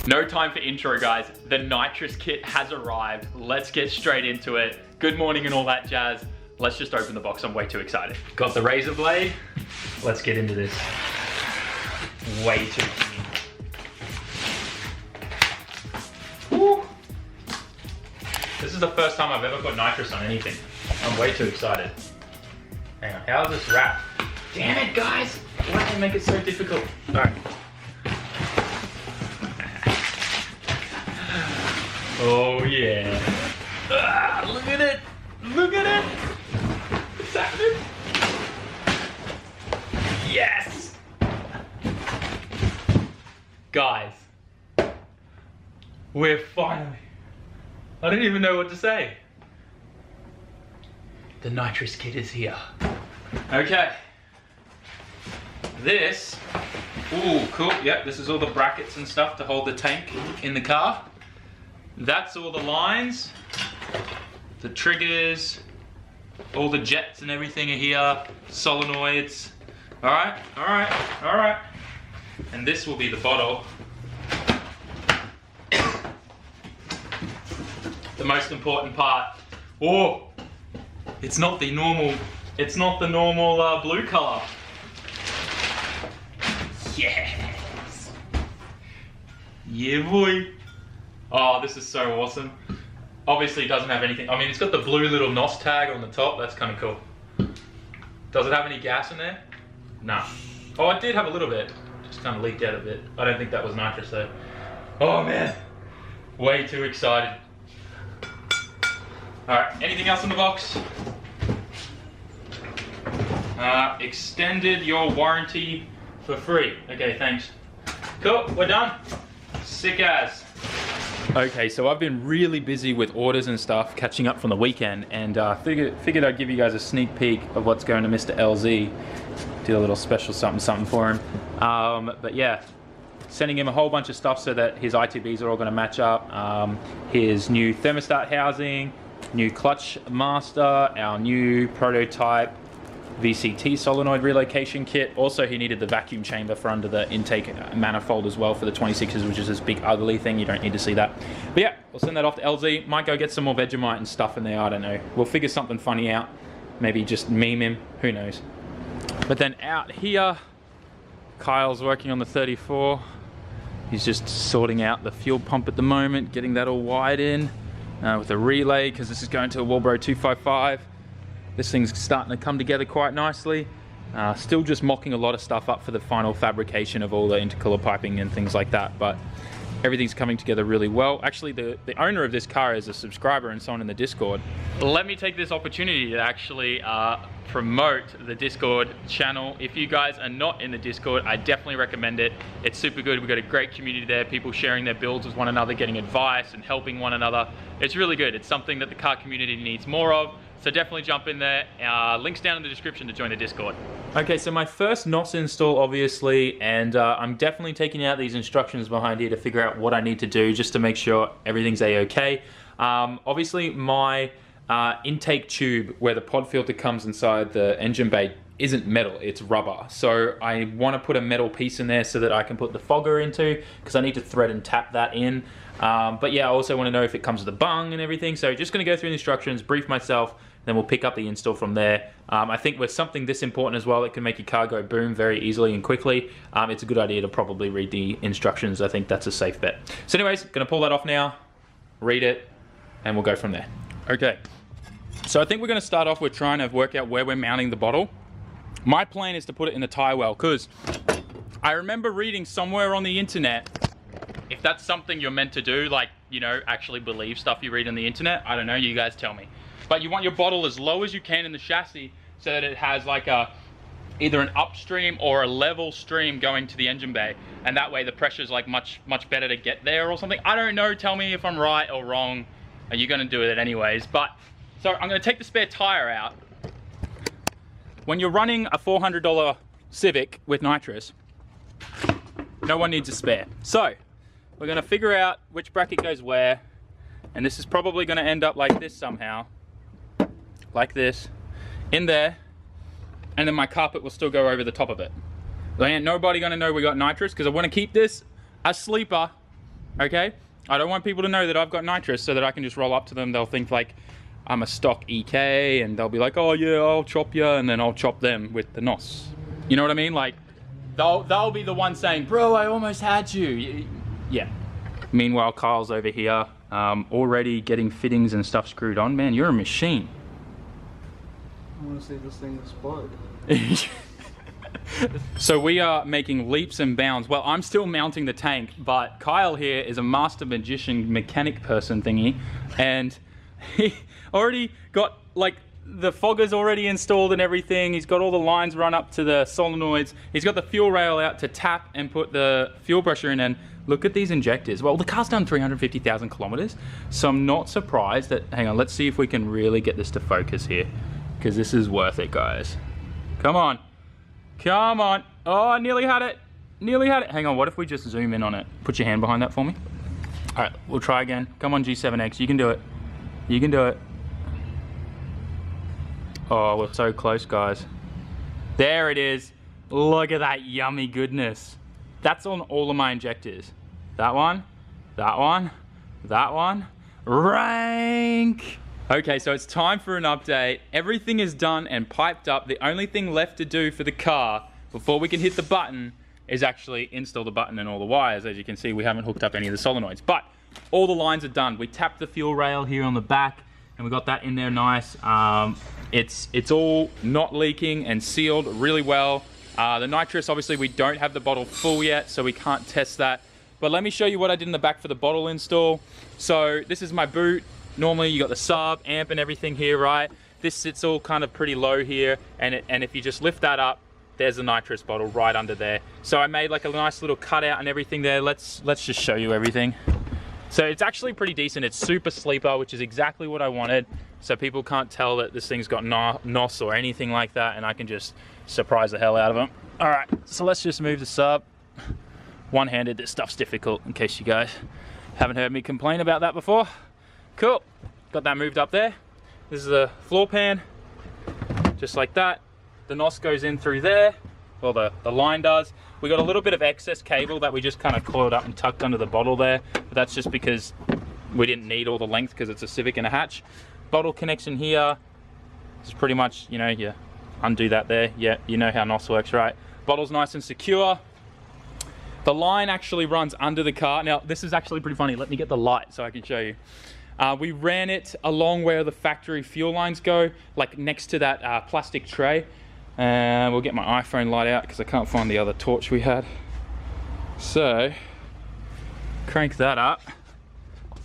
No time for intro, guys. The Nitrous kit has arrived. Let's get straight into it. Good morning and all that jazz. Let's just open the box. I'm way too excited. Got the razor blade. Let's get into this. Way too keen. Woo. This is the first time I've ever put nitrous on anything. I'm way too excited. Hang on, how's this wrapped? Damn it, guys! Why do they make it so difficult? All right. Oh yeah. Ah, look at it! Look at it! It's happening! Yes! Guys, we're finally... I don't even know what to say. The Nitrous kit is here. Okay. This, ooh, cool. Yep, this is all the brackets and stuff to hold the tank in the car. That's all the lines, the triggers, all the jets and everything are here, solenoids. All right, all right, all right. And this will be the bottle. The most important part. Oh, it's not the normal blue color. Yes. Yeah, boy. Oh, this is so awesome. Obviously it doesn't have anything. I mean, it's got the blue little NOS tag on the top. That's kind of cool. Does it have any gas in there? No. Oh, it did have a little bit. Just kind of leaked out a bit. I don't think that was nitrous though. Oh man. Way too excited. All right, anything else in the box? Extended your warranty for free. Okay, thanks. Cool, we're done. Sick as. Okay, so I've been really busy with orders and stuff, catching up from the weekend, and figured I'd give you guys a sneak peek of what's going to Mr. LZ. Do a little special something for him. But yeah, sending him a whole bunch of stuff so that his ITBs are all going to match up. His new thermostat housing, new clutch master, our new prototype VCT solenoid relocation kit. Also, he needed the vacuum chamber for under the intake manifold as well for the 26s, which is this big ugly thing. You don't need to see that. But yeah, we'll send that off to LZ. Might go get some more Vegemite and stuff in there. I don't know. We'll figure something funny out. Maybe just meme him. Who knows? But then out here, Kyle's working on the 34. He's just sorting out the fuel pump at the moment, getting that all wired in with a relay, because this is going to a Walbro 255. This thing's starting to come together quite nicely. Still just mocking a lot of stuff up for the final fabrication of all the intercooler piping and things like that, but everything's coming together really well. Actually, the owner of this car is a subscriber and someone in the Discord. Let me take this opportunity to actually promote the Discord channel. If you guys are not in the Discord, I definitely recommend it. It's super good. We've got a great community there, people sharing their builds with one another, getting advice and helping one another. It's really good. It's something that the car community needs more of. So definitely jump in there. Links down in the description to join the Discord. Okay, so my first NOS install, obviously, and I'm definitely taking out these instructions behind here to figure out what I need to do just to make sure everything's a-okay. Obviously, my intake tube where the pod filter comes inside the engine bay isn't metal, it's rubber. So I want to put a metal piece in there so that I can put the fogger into, because I need to thread and tap that in. But yeah, I also want to know if it comes with a bung and everything. So just going to go through the instructions, brief myself, then we'll pick up the install from there. I think with something this important as well, it can make your car go boom very easily and quickly. It's a good idea to probably read the instructions. I think that's a safe bet. So anyways, going to pull that off now, read it, and we'll go from there. Okay, so I think we're going to start off with trying to work out where we're mounting the bottle. My plan is to put it in the tie well, because I remember reading somewhere on the internet, if that's something you're meant to do, like, you know, actually believe stuff you read on the internet, I don't know, you guys tell me. But you want your bottle as low as you can in the chassis so that it has like either an upstream or a level stream going to the engine bay. And that way the pressure's like much better to get there or something. I don't know, tell me if I'm right or wrong. Are you gonna do it anyways? But, so I'm gonna take the spare tire out. When you're running a $400 Civic with nitrous, no one needs a spare. So, we're gonna figure out which bracket goes where, and this is probably gonna end up like this somehow. Like this, in there, and then my carpet will still go over the top of it. There ain't nobody gonna know we got nitrous, because I wanna keep this a sleeper okay? I don't want people to know that I've got nitrous so that I can just roll up to them. They'll think like I'm a stock EK and they'll be like, oh yeah, I'll chop you, and then I'll chop them with the NOS. You know what I mean? Like, they'll be the one saying, bro, I almost had you. Yeah. Meanwhile, Kyle's over here already getting fittings and stuff screwed on. Man, you're a machine. I want to see this thing explode. So we are making leaps and bounds. Well, I'm still mounting the tank, but Kyle here is a master magician mechanic person thingy, and he already got like the fogger's already installed and everything. He's got all the lines run up to the solenoids. He's got the fuel rail out to tap and put the fuel pressure in, and look at these injectors. Well, the car's done 350,000 kilometers, so I'm not surprised that, hang on, let's see if we can really get this to focus here, because this is worth it, guys. Come on. Come on. Oh, I nearly had it. Nearly had it. Hang on, what if we just zoom in on it? Put your hand behind that for me. All right, we'll try again. Come on, G7X, you can do it. You can do it. Oh, we're so close, guys. There it is. Look at that yummy goodness. That's on all of my injectors. That one, that one, that one. Rank! Okay, so it's time for an update. Everything is done and piped up. The only thing left to do for the car before we can hit the button is actually install the button and all the wires. As you can see, we haven't hooked up any of the solenoids, but all the lines are done. We tapped the fuel rail here on the back and we got that in there nice. It's all not leaking and sealed really well. The nitrous, obviously we don't have the bottle full yet, so we can't test that. But let me show you what I did in the back for the bottle install. So this is my boot. Normally you got the sub, amp and everything here, right? This sits all kind of pretty low here, and if you just lift that up, there's a nitrous bottle right under there. So I made like a nice little cutout and everything there. Let's just show you everything. So it's actually pretty decent. It's super sleeper, which is exactly what I wanted. So people can't tell that this thing's got NOS or anything like that, and I can just surprise the hell out of them. All right, so let's just move the sub. One-handed, this stuff's difficult, in case you guys haven't heard me complain about that before. Cool, got that moved up there. This is a floor pan, just like that. The NOS goes in through there, well the line does. We got a little bit of excess cable that we just kind of coiled up and tucked under the bottle there, but that's just because we didn't need all the length because it's a Civic and a hatch. Bottle connection here is pretty much, you know, you undo that there. Yeah, you know how NOS works, right? Bottle's nice and secure. The line actually runs under the car. Now, this is actually pretty funny. Let me get the light so I can show you. We ran it along where the factory fuel lines go, like next to that plastic tray. We'll get my iPhone light out because I can't find the other torch we had. So, crank that up.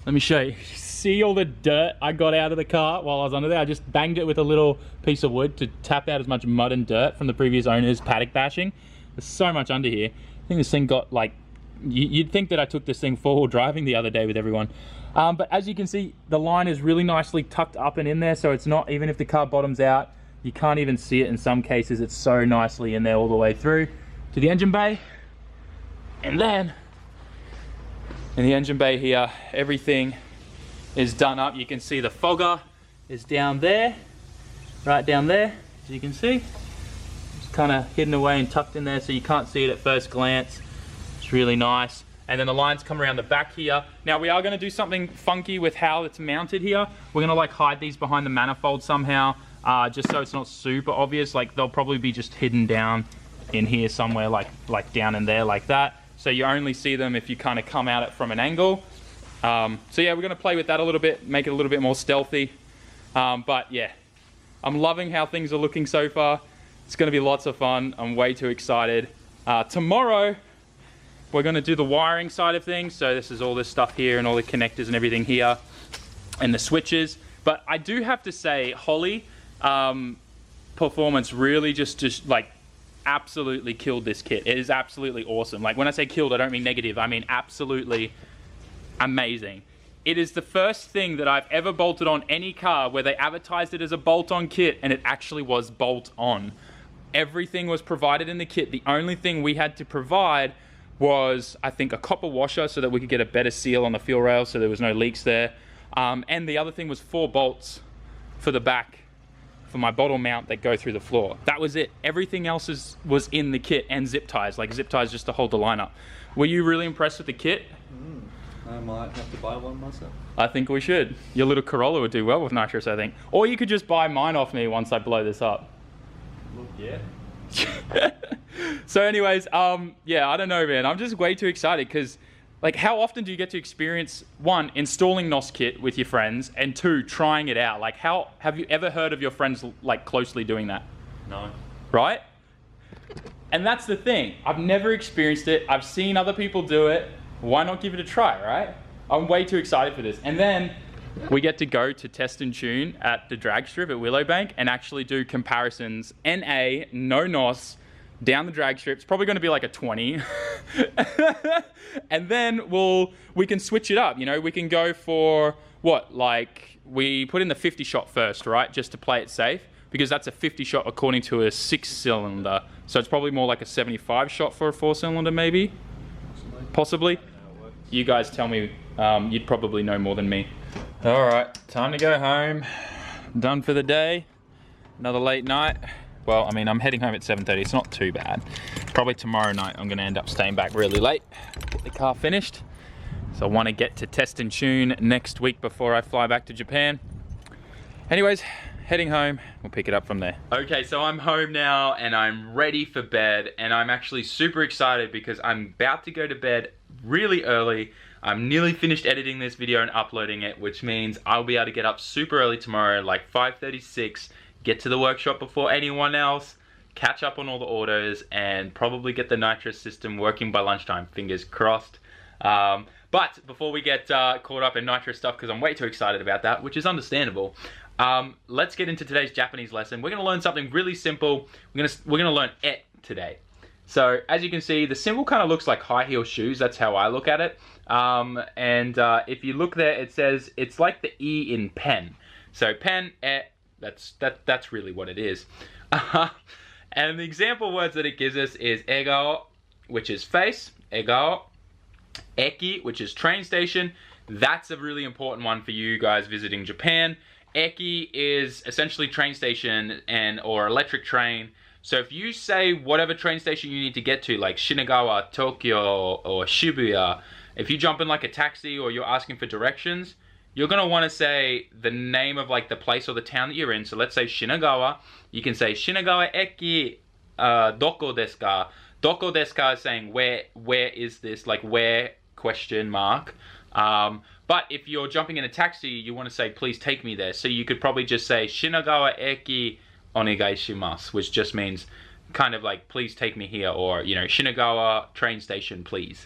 Let me show you. See all the dirt I got out of the car while I was under there? I just banged it with a little piece of wood to tap out as much mud and dirt from the previous owner's paddock bashing. There's so much under here. I think this thing got like, you'd think that I took this thing four-wheel driving the other day with everyone. But as you can see, the line is really nicely tucked up and in there, so it's not, even if the car bottoms out, you can't even see it in some cases. It's so nicely in there all the way through to the engine bay. And then, in the engine bay here, everything is done up. You can see the fogger is down there, right down there, as you can see. It's kind of hidden away and tucked in there, so you can't see it at first glance. It's really nice. And then the lines come around the back here. Now we are gonna do something funky with how it's mounted here. We're gonna like hide these behind the manifold somehow, just so it's not super obvious. Like they'll probably be just hidden down in here somewhere, like down in there like that. So you only see them if you kind of come at it from an angle. So yeah, we're gonna play with that a little bit, make it a little bit more stealthy. But yeah, I'm loving how things are looking so far. It's gonna be lots of fun. I'm way too excited. Tomorrow, we're gonna do the wiring side of things. So this is all this stuff here and all the connectors and everything here and the switches. But I do have to say, Holly Performance really just like absolutely killed this kit. It is absolutely awesome. Like when I say killed, I don't mean negative. I mean absolutely amazing. It is the first thing that I've ever bolted on any car where they advertised it as a bolt-on kit and it actually was bolt-on. Everything was provided in the kit. The only thing we had to provide was, I think, a copper washer so that we could get a better seal on the fuel rail so there was no leaks there. And the other thing was 4 bolts for the back for my bottle mount that go through the floor. That was it. Everything else was in the kit, and zip ties, like zip ties just to hold the line up. Were you really impressed with the kit? I might have to buy one myself. I think we should. Your little Corolla would do well with nitrous, I think. Or you could just buy mine off me once I blow this up. Look, yeah. So anyways, yeah, I don't know, man. I'm just way too excited because, like, how often do you get to experience, one, installing NOS kit with your friends, and two, trying it out? Like, how have you ever heard of your friends, like, closely doing that? No. Right? And that's the thing. I've never experienced it. I've seen other people do it. Why not give it a try, right? I'm way too excited for this. And then we get to go to test and tune at the drag strip at Willowbank and actually do comparisons, NA, no NOS, down the drag strip. It's probably going to be like a 20. And then we can switch it up. You know, we can go for what? Like, we put in the 50 shot first, right? Just to play it safe, because that's a 50 shot according to a 6-cylinder. So it's probably more like a 75 shot for a 4-cylinder, maybe? Possibly. You guys tell me. You'd probably know more than me. All right, time to go home. Done for the day. Another late night. Well, I mean, I'm heading home at 7:30. It's not too bad. Probably tomorrow night I'm going to end up staying back really late, get the car finished. So I want to get to test and tune next week before I fly back to Japan. Anyways, heading home. We'll pick it up from there. Okay, so I'm home now and I'm ready for bed, and I'm actually super excited because I'm about to go to bed really early. I'm nearly finished editing this video and uploading it, which means I'll be able to get up super early tomorrow, like 5:36, get to the workshop before anyone else, catch up on all the orders, and probably get the nitrous system working by lunchtime, fingers crossed. But before we get caught up in nitrous stuff, because I'm way too excited about that, which is understandable, let's get into today's Japanese lesson. We're going to learn something really simple. We're going to learn et today. So as you can see, the symbol kind of looks like high heel shoes. That's how I look at it. If you look there, it says it's like the E in pen. So pen, et, that's really what it is. And the example words that it gives us is egao, which is face, egao, eki, which is train station. That's a really important one for you guys visiting Japan. Eki is essentially train station or electric train. So if you say whatever train station you need to get to, like Shinagawa, Tokyo, or Shibuya, if you jump in like a taxi or you're asking for directions, you're going to want to say the name of like the place or the town that you're in. So let's say Shinagawa. You can say Shinagawa eki doko desu ka. Doko desu ka is saying where is this, like where, question mark. But if you're jumping in a taxi, you want to say please take me there. So you could probably just say Shinagawa eki onegai shimasu, which just means kind of like please take me here, or you know, Shinagawa train station please.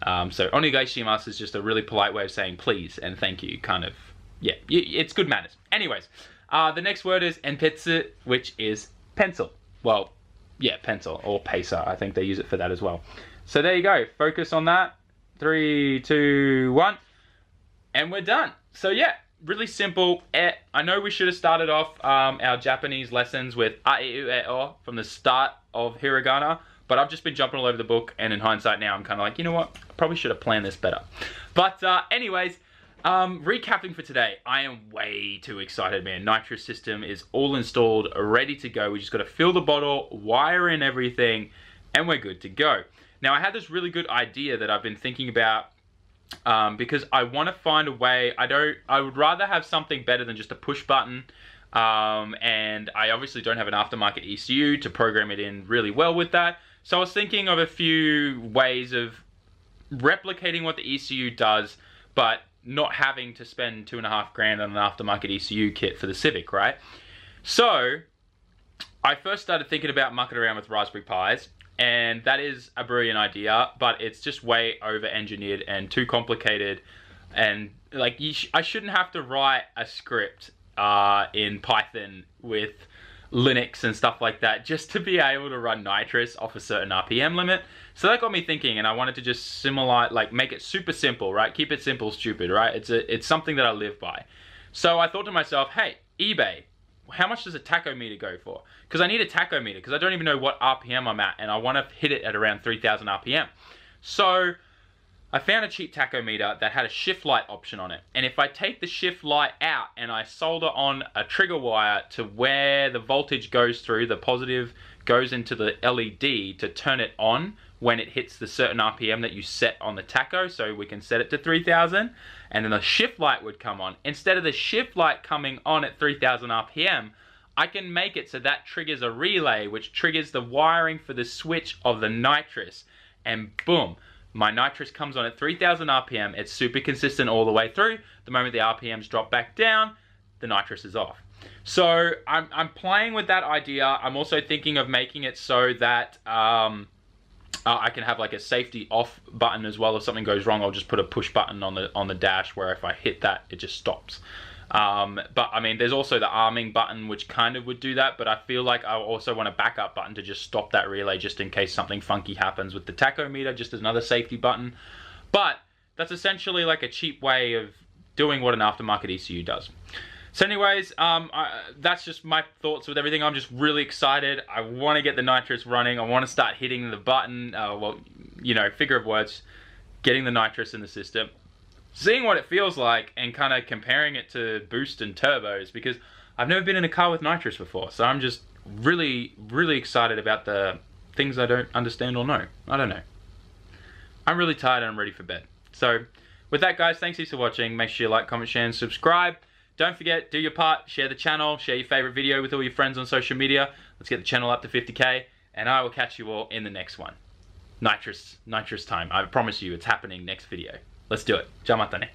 So onegai shimasu is just a really polite way of saying please and thank you, kind of, yeah, it's good manners. Anyways, the next word is enpetsu, which is pencil. Well, yeah, pencil, or pacer, I think they use it for that as well. So there you go, focus on that. 3, 2, 1, and we're done. So yeah, really simple. I know we should have started off our Japanese lessons with a, e, u, e, o from the start of hiragana, but I've just been jumping all over the book, and in hindsight now I'm kind of like, you know what, I probably should have planned this better. But anyways, recapping for today, I am way too excited, man. Nitrous system is all installed, ready to go. We just got to fill the bottle, wire in everything, and we're good to go. Now I had this really good idea that I've been thinking about, because I want to find a way. I would rather have something better than just a push button, and I obviously don't have an aftermarket ECU to program it in really well with that. So I was thinking of a few ways of replicating what the ECU does, but not having to spend $2.5 grand on an aftermarket ECU kit for the Civic, right? So I first started thinking about mucking around with Raspberry Pis, and that is a brilliant idea, but it's just way over-engineered and too complicated. And like, I shouldn't have to write a script in Python with Linux and stuff like that just to be able to run nitrous off a certain RPM limit. So that got me thinking, and I wanted to just make it super simple, right? Keep it simple, stupid, right? It's something that I live by. So I thought to myself, hey, eBay, how much does a tachometer go for? Because I need a tachometer, because I don't even know what RPM I'm at, and I want to hit it at around 3,000 RPM. So I found a cheap tachometer that had a shift light option on it. And if I take the shift light out and I solder on a trigger wire to where the voltage goes through, the positive goes into the LED to turn it on when it hits the certain RPM that you set on the tacho. So we can set it to 3,000, and then the shift light would come on. Instead of the shift light coming on at 3,000 RPM, I can make it so that triggers a relay, which triggers the wiring for the switch of the nitrous. And boom, my nitrous comes on at 3,000 RPM. It's super consistent all the way through. The moment the RPMs drop back down, the nitrous is off. So I'm playing with that idea. I'm also thinking of making it so that I can have like a safety off button as well. If something goes wrong, I'll just put a push button on the dash where if I hit that, it just stops. But I mean, there's also the arming button, which kind of would do that, but I feel like I also want a backup button to just stop that relay just in case something funky happens with the tachometer, just as another safety button. But that's essentially like a cheap way of doing what an aftermarket ECU does. So anyways, that's just my thoughts with everything. I'm just really excited. I want to get the nitrous running. I want to start hitting the button. Well, you know, figure of words, getting the nitrous in the system, seeing what it feels like, and kind of comparing it to boost and turbos, because I've never been in a car with nitrous before. So I'm just really, really excited about the things I don't understand or know. I don't know. I'm really tired and I'm ready for bed. So with that, guys, thanks for watching. Make sure you like, comment, share, and subscribe. Don't forget, do your part, share the channel, share your favorite video with all your friends on social media. Let's get the channel up to 50K, and I will catch you all in the next one. Nitrous time. I promise you, it's happening next video. Let's do it. Ciao, matane.